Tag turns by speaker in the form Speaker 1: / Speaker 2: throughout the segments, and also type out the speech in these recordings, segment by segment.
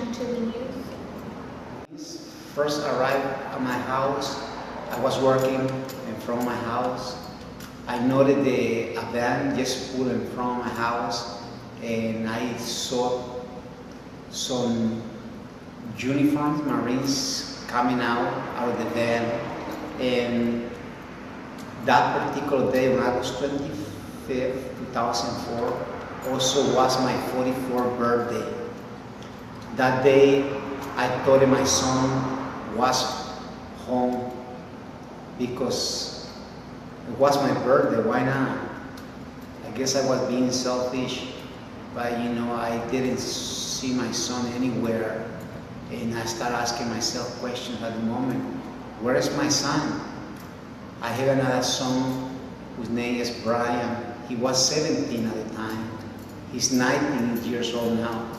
Speaker 1: connection to the news?
Speaker 2: First arrived at my house. I was working in front of my house. I noted a van just pulled in front of my house, and I saw some uniformed Marines coming out of the van. And that particular day, when I was 25th, 2004, also was my 44th birthday. That day, I thought my son was home because it was my birthday. Why not? I guess I was being selfish, but I didn't see my son anywhere. And I started asking myself questions at the moment. Where is my son? I have another son whose name is Brian. He was 17 at the time. He's 19 years old now.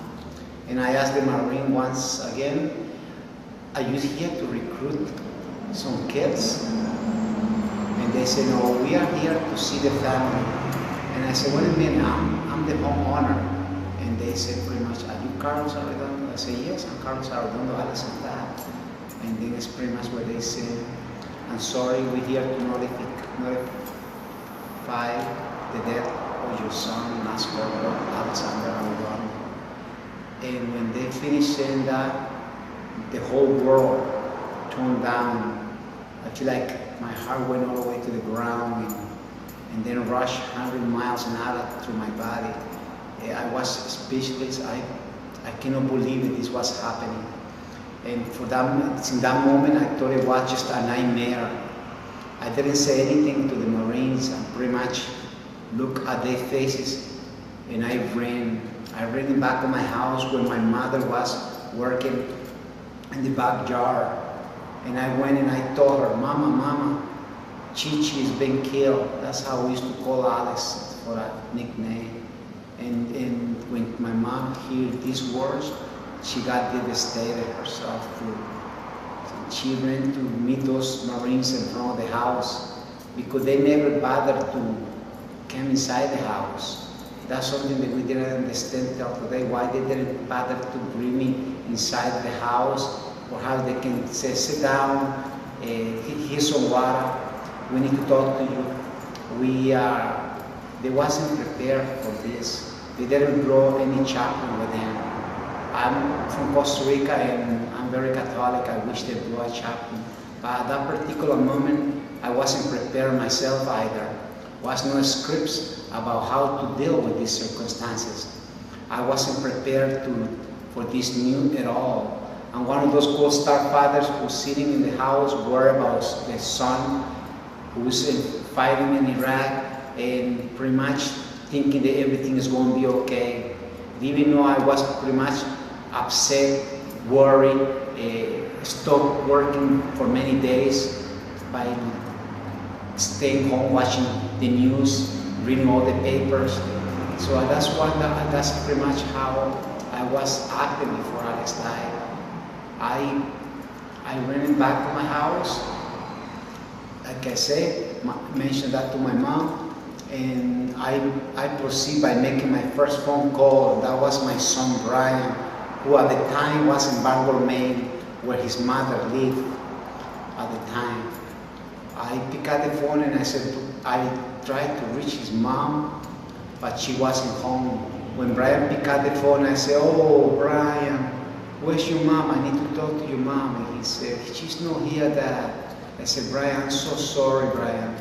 Speaker 2: And I asked the Marine once again, are you here to recruit some kids? And they said, no, we are here to see the family. And I said, wait a minute, I'm the homeowner. And they said pretty much, are you Carlos Arredondo? I said, yes, I'm Carlos Arredondo, Alexander S. And then it's pretty much what they said. I'm sorry, we're here to notify the death of your son, Alexander Arredondo. And when they finished saying that, the whole world toned down. I feel like my heart went all the way to the ground and then rushed 100 miles an hour through my body. I was speechless. I cannot believe that this was happening. And in that moment, I thought it was just a nightmare. I didn't say anything to the Marines. I pretty much looked at their faces, and I ran back to my house where my mother was working in the backyard. And I went and I told her, Mama, Chichi has been killed. That's how we used to call Alex for that nickname. And when my mom heard these words, she got devastated herself too. So she ran to meet those Marines in front of the house because they never bothered to come inside the house. That's something that we didn't understand till today, why they didn't bother to bring me inside the house, or how they can say, sit down, here's some water, we need to talk to you. They wasn't prepared for this. They didn't grow any chaplain with them. I'm from Costa Rica and I'm very Catholic. I wish they grew a chaplain. But at that particular moment, I wasn't prepared myself either. Was no scripts about how to deal with these circumstances. I wasn't prepared for this new at all. I'm one of those Gold Star fathers who's sitting in the house worried about the son who's fighting in Iraq and pretty much thinking that everything is going to be okay. Even though I was pretty much upset, worried, stopped working for many days by staying home, watching the news, reading all the papers. So that's pretty much how I was acting before Alex died. I ran back to my house, like I said, mentioned that to my mom, and I proceed by making my first phone call. That was my son Brian, who at the time was in Bangor, Maine, where his mother lived at the time. I picked up the phone and I tried to reach his mom, but she wasn't home. When Brian picked up the phone, I said, oh, Brian, where's your mom? I need to talk to your mom. And he said, she's not here, Dad. I said, Brian, I'm so sorry, Brian.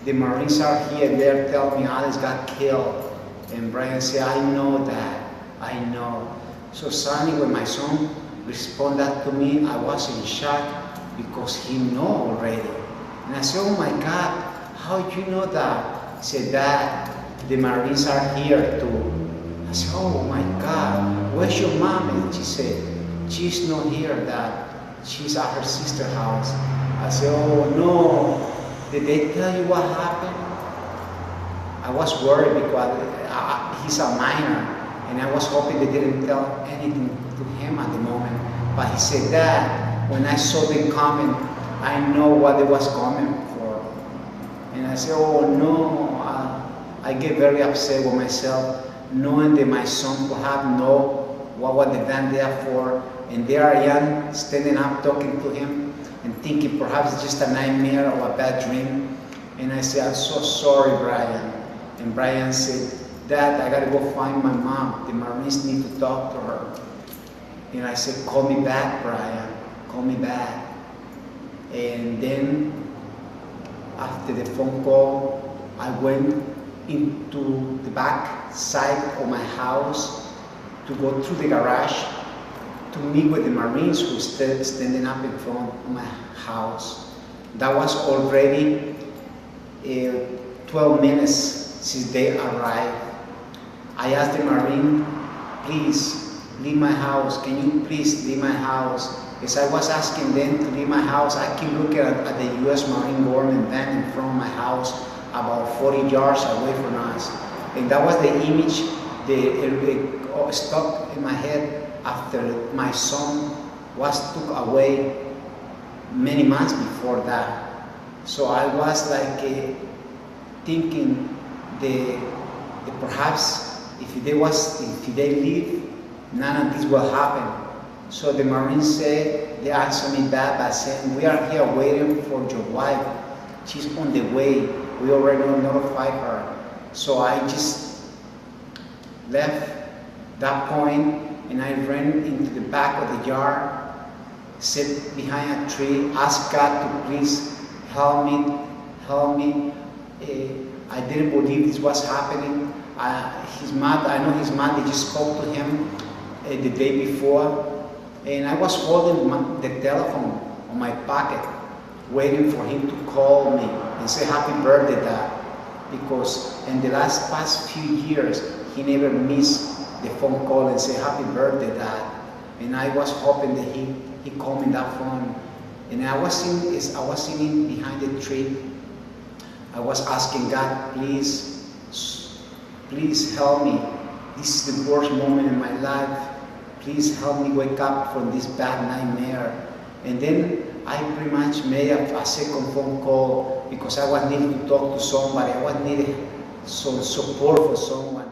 Speaker 2: The Marines are here and they're telling me Alex got killed. And Brian said, I know that, I know. So suddenly when my son responded to me, I was in shock because he knew already. And I said, oh my God, how do you know that? He said, Dad, the Marines are here too. I said, oh my God, where's your mom? And she said, she's not here, Dad. She's at her sister's house. I said, oh no, did they tell you what happened? I was worried because he's a minor, and I was hoping they didn't tell anything to him at the moment. But he said, Dad, when I saw them coming, I know what they was coming for. And I said, oh no, I get very upset with myself, knowing that my son will have no what was the van there for, and there I am standing up talking to him and thinking perhaps it's just a nightmare or a bad dream. And I said, I'm so sorry, Brian. And Brian said, Dad, I gotta go find my mom. The Marines need to talk to her. And I said, call me back, Brian, call me back. And then after the phone call, I went into the back side of my house to go through the garage to meet with the Marines who were standing up in front of my house. That was already 12 minutes since they arrived. I asked the Marine, please leave my house. Can you please leave my house? As I was asking them to leave my house, I keep looking at the U.S. Marine government van in front of my house, about 40 yards away from us. And that was the image that stuck in my head after my son was took away many months before that. So I was like thinking that perhaps if they leave, none of this will happen. So the Marines said, they answered me back by saying, we are here waiting for your wife. She's on the way. We already notified her. So I just left that point and I ran into the back of the yard, sat behind a tree, asked God to please help me, help me. I didn't believe this was happening. His mother, I know his mother just spoke to him the day before. And I was holding the telephone on my pocket, waiting for him to call me and say happy birthday, Dad. Because in the past few years, he never missed the phone call and say happy birthday, Dad. And I was hoping that he called me that phone. And I was sitting behind the tree. I was asking God, please help me. This is the worst moment in my life. Please help me wake up from this bad nightmare. And then I pretty much made a second phone call because I was needing to talk to somebody. I was needing some support for someone.